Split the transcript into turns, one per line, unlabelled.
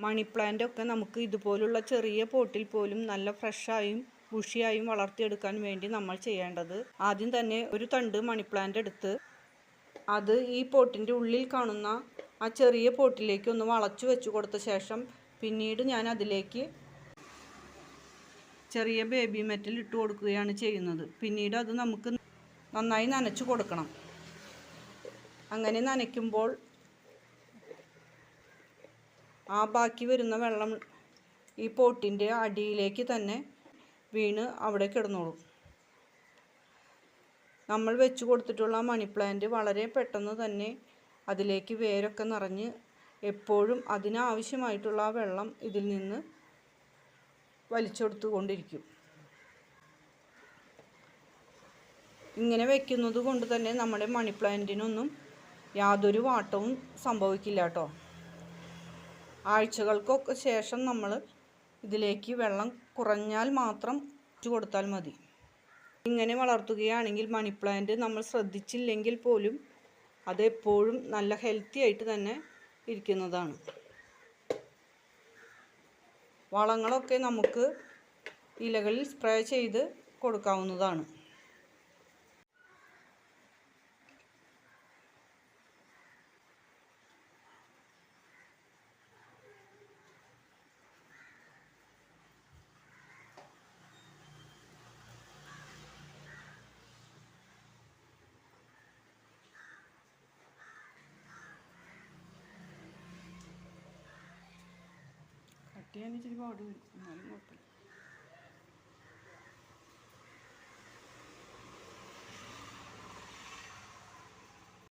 Money plant ഒക്കെ നമുക്ക് ഇതുപോലുള്ള ചെറിയ പോട്ടിൽ പോലും നല്ല ഫ്രഷായും ബുഷിയായും വളർത്തിയെടുക്കാൻ വേണ്ടി നമ്മൾ ചെയ്യേണ്ടത്, ആദ്യം തന്നെ ഒരു തണ്ട് മണി പ്ലാന്റ് എടുത്ത് അത് ഈ പോട്ടിൻ്റെ ഉള്ളിൽ കാണുന്ന ആ ചെറിയ പോട്ടിലേക്ക് ഒന്ന് വളച്ചു വെച്ച് കൊടുത്ത ശേഷം പിന്നീട് ഞാൻ അതിലേക്ക് ചെറിയ ബേബി മെറ്റൽ ഇട്ട് കൊടുക്കുകയാണ് ചെയ്യുന്നത്. പിന്നീട് അത് നമുക്ക് നന്നായി നനച്ചു കൊടുക്കണം. അങ്ങനെ നനയ്ക്കുമ്പോൾ ആ ബാക്കി വരുന്ന വെള്ളം ഈ പോട്ടിൻ്റെ അടിയിലേക്ക് തന്നെ വീണ് അവിടെ കിടന്നോളും. നമ്മൾ വെച്ച് കൊടുത്തിട്ടുള്ള മണി പ്ലാന്റ് വളരെ പെട്ടെന്ന് തന്നെ അതിലേക്ക് വേരൊക്കെ നിറഞ്ഞ് എപ്പോഴും അതിനാവശ്യമായിട്ടുള്ള ആ വെള്ളം ഇതിൽ നിന്ന് വലിച്ചെടുത്തുകൊണ്ടിരിക്കും. ഇങ്ങനെ വെക്കുന്നത് കൊണ്ട് തന്നെ നമ്മുടെ മണി പ്ലാന്റിനൊന്നും യാതൊരു വാട്ടവും സംഭവിക്കില്ല കേട്ടോ. ആഴ്ചകൾക്കൊക്കെ ശേഷം നമ്മൾ ഇതിലേക്ക് വെള്ളം കുറഞ്ഞാൽ മാത്രം ഒഴിച്ചു കൊടുത്താൽ മതി. ഇങ്ങനെ വളർത്തുകയാണെങ്കിൽ മണി പ്ലാന്റ് നമ്മൾ ശ്രദ്ധിച്ചില്ലെങ്കിൽ പോലും അത് എപ്പോഴും നല്ല ഹെൽത്തി ആയിട്ട് തന്നെ ഇരിക്കുന്നതാണ്. വളങ്ങളൊക്കെ നമുക്ക് ഇലകളിൽ സ്പ്രേ ചെയ്ത് കൊടുക്കാവുന്നതാണ്. കട്ട് ചെയ്യാൻ ഇച്ചിരി പാട് വരും, എന്നാലും കുഴപ്പമില്ല.